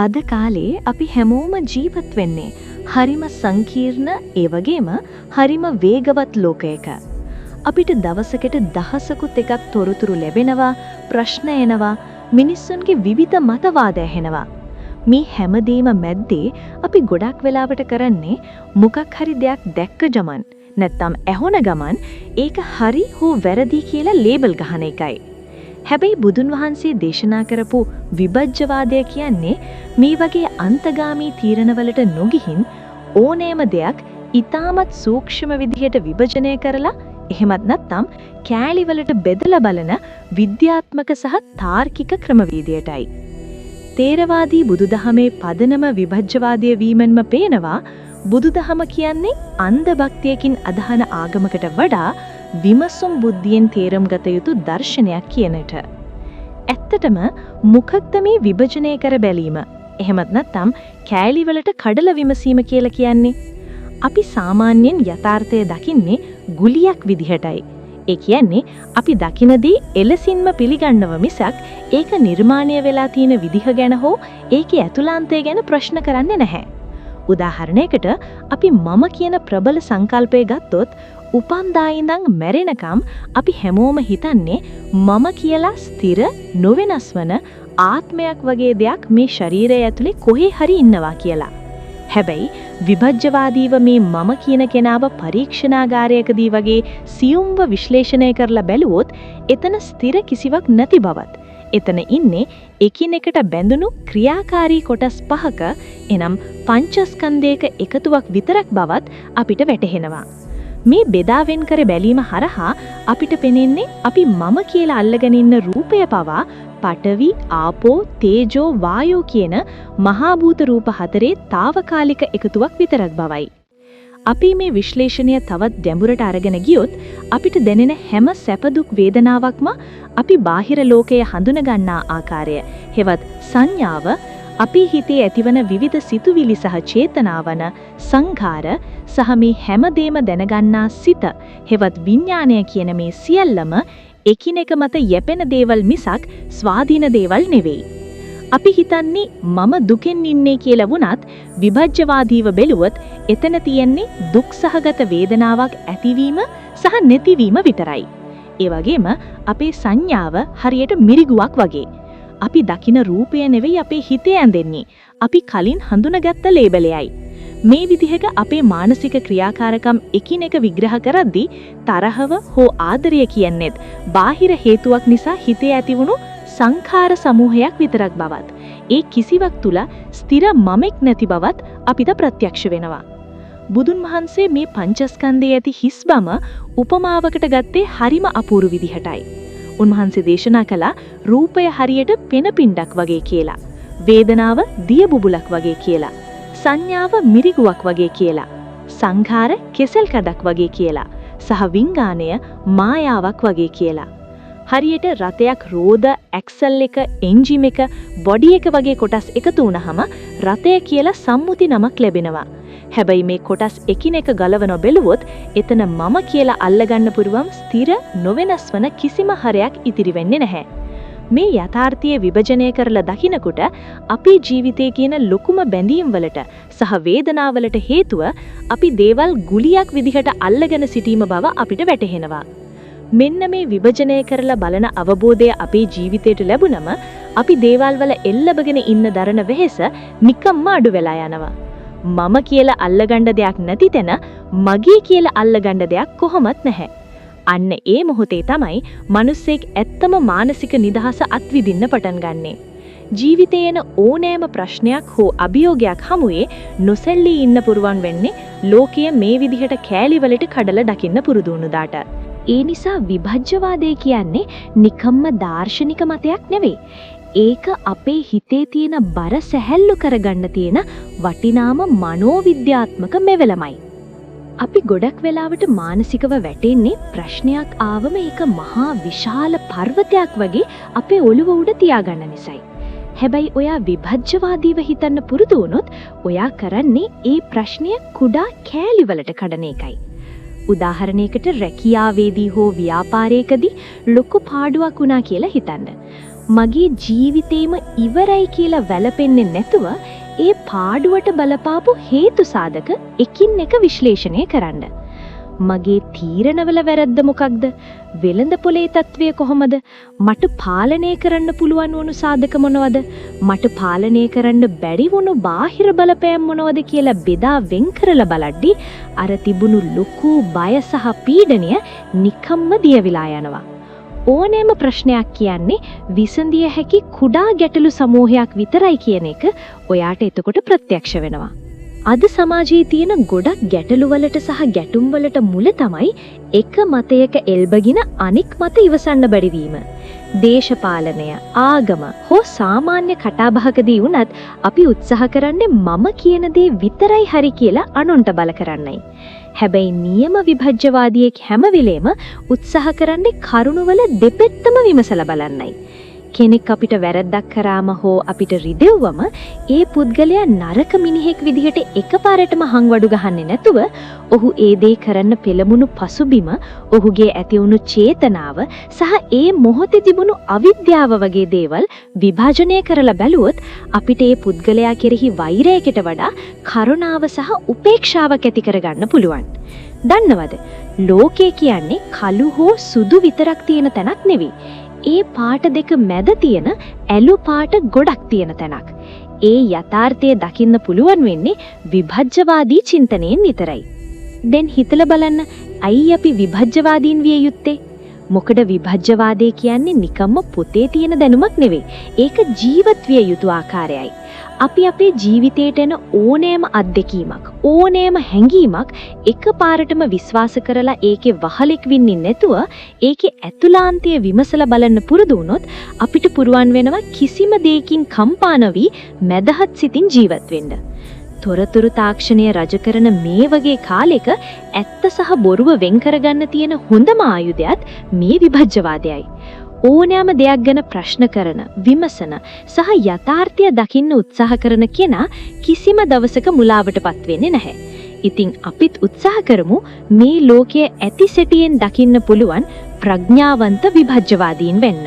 අද කාලේ අපි හැමෝම ජීවත් වෙන්නේ හරිම සංකීර්ණ ඒ වගේම හරිම වේගවත් ලෝකයක. අපිට දවසකට දහසකුත් එකක් තොරතුරු ලැබෙනවා, ප්‍රශ්න එනවා, මිනිස්සුන්ගේ විවිධ මතවාද ඇහෙනවා. මේ හැමදේම මැද්දේ අපි ගොඩක් වෙලාවට කරන්නේ මොකක් හරි දෙයක් දැක්ක ගමන් නැත්නම් ඇහුණ ගමන් ඒක හරි හෝ වැරදි කියලා ලේබල් ගහන එකයි. හැබැයි බුදුන් වහන්සේ දේශනා කරපු විභජ්‍යවාදය කියන්නේ මේ වගේ අන්තගාමී තීරණවලට නොගිහින් ඕනෑම දෙයක් ඊටමත් සූක්ෂම විදිහට විභජනය කරලා එහෙමත් නැත්නම් කෑලිවලට බෙදලා බලන විද්‍යාත්මක සහ තාර්කික ක්‍රමවේදයටයි. තේරවාදී බුදුදහමේ පදනම විභජ්‍යවාදය වීමෙන්ම පේනවා බුදුදහම කියන්නේ අන්ධ භක්තියකින් අදහන ආගමකට වඩා විමසුම් බුද්ධියෙන් තේරුම් ගත යුතු දර්ශනයක් කියනට. ඇත්තටම මොකක්ද මේ විභජනය කර බැලීම? එහෙමත් නැත්නම් කෑලිවලට කඩලා විමසීම කියලා කියන්නේ? අපි සාමාන්‍යයෙන් යථාර්ථය දකින්නේ ගුලියක් විදිහටයි. ඒ කියන්නේ අපි දකිනදී එලසින්ම පිළිගන්නව මිසක් ඒක නිර්මාණය වෙලා තියෙන විදිහ ගැන හෝ ඒකේ ඇතුළාන්තය ගැන ප්‍රශ්න කරන්නේ නැහැ. උදාහරණයකට අපි මම කියන ප්‍රබල සංකල්පය ගත්තොත් උපන්දා ඉඳන් මැරෙනකම් අපි හැමෝම හිතන්නේ මම කියලා ස්ථිර නොවෙනස් වන ආත්මයක් වගේ දෙයක් මේ ශරීරය ඇතුලේ කොහේ හරි ඉන්නවා කියලා. හැබැයි විභජ්‍යවාදීව මේ මම කියන කෙනාව පරීක්ෂණාගාරයකදී වගේ සියුම්ව විශ්ලේෂණය කරලා බැලුවොත් එතන ස්ථිර කිසිවක් නැති බවත්. එතන ඉන්නේ එකිනෙකට බැඳුණු ක්‍රියාකාරී කොටස් පහක එනම් පංචස්කන්ධයක එකතුවක් විතරක් බවත් අපිට වැටහෙනවා. මේ බෙදාවෙන් කර බැලීම හරහා අපිට පෙනෙන්නේ අපි මම කියලා අල්ලගෙන ඉන්න රූපය පවා පඨවි, ආපෝ, තේජෝ, වායෝ කියන මහා භූත රූප හතරේ తాවකාලික එකතුවක් විතරක් බවයි. අපි මේ විශ්ලේෂණය තවත් ගැඹුරට අරගෙන ගියොත් අපිට දැනෙන හැම සැප දුක් වේදනාවක්ම අපි බාහිර ලෝකයේ හඳුන ගන්නා ආකාරය, හෙවත් සංඥාව, අපි හිතේ ඇතිවන විවිධ සිතුවිලි සහ චේතනාවන සංඛාර සහ මේ හැමදේම දැනගන්නා සිත, හෙවත් විඥානය කියන මේ සියල්ලම එකිනෙක මත යැපෙන දේවල් මිසක් ස්වාධීන දේවල් නෙවෙයි. අපි හිතන්නේ මම දුකෙන් ඉන්නේ කියලා වුණත් විභජ්‍යවාදීව බැලුවොත් එතන තියෙන්නේ දුක් සහගත වේදනාවක් ඇතිවීම සහ නැතිවීම විතරයි. ඒ වගේම අපේ සංඥාව හරියට මිරිගුවක් වගේ. අපි දකින රූපය නෙවෙයි අපේ හිතේ ඇඳෙන්නේ. අපි කලින් හඳුනාගත්ත ලේබලයයි. මේ විදිහක අපේ මානසික ක්‍රියාකාරකම් එකිනෙක විග්‍රහ කරද්දී තරහව හෝ ආදරය කියන්නේත් බාහිර හේතුවක් නිසා හිතේ ඇතිවුණු සංඛාර සමූහයක් විතරක් බවත්, ඒ කිසිවක් තුල ස්ථිර මමෙක් නැති බවත් අපිට ප්‍රත්‍යක්ෂ වෙනවා. බුදුන් වහන්සේ මේ පංචස්කන්ධයේ ඇති හිස්බම උපමාවකට ගත්තේ හරිම අපූර්ව විදිහටයි. උන්වහන්සේ දේශනා කළා රූපය හරියට පෙන පිණ්ඩක් වගේ කියලා, වේදනාව දිය බුබුලක් වගේ කියලා, සංඥාව මිරිගුවක් වගේ කියලා, සංඛාර කෙසෙල් කඩක් වගේ කියලා, සහ විඥාණය මායාවක් වගේ කියලා. හරියට රථයක් රෝද, ඇක්සල් එක, එන්ජින් එක, බොඩි එක වගේ කොටස් එකතු වුණාම රථය කියලා සම්මුති නමක් ලැබෙනවා. හැබැයි මේ කොටස් එකිනෙක ගලවන බැලුවොත් එතන මම කියලා අල්ලගන්න පුරුවම් ස්ථිර නොවෙනස් වන කිසිම හරයක් ඉතිරි වෙන්නේ නැහැ. මේ යථාර්ථයේ විභජනය කරලා දකිනකොට අපේ ජීවිතයේ කියන ලොකුම බැඳීම් වලට සහ වේදනාවලට හේතුව අපි දේවල් ගුලියක් විදිහට අල්ලගෙන සිටීම බව අපිට වැටහෙනවා. මෙන්න මේ විභජනය කරලා බලන අවබෝධය අපේ ජීවිතයට ලැබුණම අපි දේවල් වල එල්ලබගෙන ඉන්න දරන වෙහෙස නිකම්ම අඩු වෙලා යනවා. මම කියලා අල්ලගන්න දෙයක් නැති තැන මගේ කියලා අල්ලගන්න දෙයක් කොහොමත් නැහැ. අන්න ඒ මොහොතේ තමයි මිනිස්සෙක් ඇත්තම මානසික නිදහස අත්විඳින්න පටන් ගන්නෙ. ජීවිතයේ එන ඕනෑම ප්‍රශ්නයක් හෝ අභියෝගයක් හමුවේ නොසැලී ඉන්න පුරුවන් වෙන්නේ ලෝකය මේ විදිහට කෑලිවලට කඩලා දකින්න පුරුදු වුණාට. ඒ නිසා විභජ්‍යවාදය කියන්නේ නිකම්ම දාර්ශනික මතයක් නෙවෙයි. ඒක අපේ හිතේ තියෙන බර සැහැල්ලු කරගන්න තියෙන වටිනාම මනෝවිද්‍යාත්මක මෙවලමයි. අපි ගොඩක් වෙලාවට මානසිකව වැටෙන්නේ ප්‍රශ්නයක් ආවම ඒක මහා විශාල පර්වතයක් වගේ අපේ ඔළුව උඩ තියාගන්න නිසායි. හැබැයි ඔයා විභජ්‍යවාදීව හිතන්න පුරුදු වුණොත් ඔයා කරන්නේ ඒ ප්‍රශ්නය කුඩා කෑලිවලට කඩන එකයි. උදාහරණයකට රැකියාවේදී හෝ ව්‍යාපාරයකදී ලොකු පාඩුවක් වුණා කියලා හිතන්න. මගේ ජීවිතේම ඉවරයි කියලා වැළපෙන්නේ නැතුව ඒ පාඩුවට බලපාපු හේතු සාධක එකින් එක විශ්ලේෂණය කරන්න. මගේ තීරණවල වැරද්ද මොකක්ද? වෙළඳ පොලේ තත්ත්වය කොහොමද? මට පාලනය කරන්න පුළුවන් වුණු සාධක මොනවද? මට පාලනය කරන්න බැරි වුණු බාහිර බලපෑම් මොනවද කියලා බෙදා වෙන් කරලා බලද්දී අර තිබුණු ලොකු බය සහ පීඩනය නිකම්ම දියවිලා යනවා. ඕනෑම ප්‍රශ්නයක් කියන්නේ විසඳිය හැකි කුඩා ගැටලු සමූහයක් විතරයි කියන එක ඔයාට එතකොට ප්‍රත්‍යක්ෂ වෙනවා. අද සමාජයේ තියෙන ගොඩක් ගැටලු වලට සහ ගැටුම් වලට මුල තමයි එක මතයක එල්බගෙන අනික් මත ඉවසන්න බැරි වීම. දේශපාලනය, ආගම හෝ සාමාන්‍ය කතාබහකදී වුණත් අපි උත්සාහ කරන්නේ මම කියන දේ විතරයි හරි කියලා අනුන්ට බල කරන්නයි. හැබැයි නියම විභජ්‍යවාදියෙක් හැම වෙලේම උත්සාහ කරන්නේ කරුණවල දෙපැත්තම විමසලා බලන්නයි. කෙනෙක් අපිට වැරද්දක් කරාම හෝ අපිට රිදෙව්වම ඒ පුද්ගලයා නරක මිනිහෙක් විදිහට එකපාරටම හංවඩු ගහන්නේ නැතුව ඔහු ඒ දේ කරන්න පෙළඹුණු පසුබිම, ඔහුගේ ඇතිවුණු චේතනාව සහ ඒ මොහොතේ තිබුණු අවිද්‍යාව වගේ දේවල් විභාජනය කරලා බැලුවොත් අපිට ඒ පුද්ගලයා කෙරෙහි වෛරයකට වඩා කරුණාව සහ උපේක්ෂාවක් ඇති කරගන්න පුළුවන්. දන්නවද? ලෝකය කියන්නේ කළු හෝ සුදු විතරක් තියෙන තැනක් නෙවෙයි. ඒ පාට දෙක මැද තියෙන ඇලු පාට ගොඩක් තියෙන තැනක්. ඒ යථාර්ථය දකින්න පුළුවන් වෙන්නේ විභජ්‍යවාදී චින්තනයෙන් විතරයි. දැන් හිතලා බලන්න, අයි අපි විභජ්‍යවාදීන් විය යුත්තේ? මොකද විභජ්‍යවාදය කියන්නේ නිකම්ම පොතේ තියෙන දැනුමක් නෙවෙයි. ඒක ජීවත් විය යුතු ආකාරයයි. අපි අපේ ජීවිතේට එන ඕනෑම අත්දැකීමක්, ඕනෑම හැඟීමක් එකපාරටම විශ්වාස කරලා ඒකේ වහලෙක් වෙන්නේ නැතුව ඒකේ ඇතුළාන්තය විමසලා බලන්න පුරුදු වුණොත් අපිට පුරුවන් වෙනවා කිසිම දෙයකින් කම්පා නොවි මැදහත් සිතින් ජීවත් වෙන්න. තොරතුරු තාක්ෂණය රජ කරන මේ වගේ කාලෙක ඇත්ත සහ බොරුව වෙන් කරගන්න තියෙන හොඳම ආයුධයත් මේ විභජ්‍යවාදයයි. ඕනෑම දෙයක් ගැන ප්‍රශ්න කරන, විමසන සහ යථාර්ථය දකින්න උත්සාහ කරන කෙනා කිසිම දවසක මුලාවටපත් වෙන්නේ නැහැ. ඉතින් අපිත් උත්සාහ කරමු මේ ලෝකයේ ඇති සැටියෙන් දකින්න පුළුවන් ප්‍රඥාවන්ත විභජ්‍යවාදීන් වෙන්න.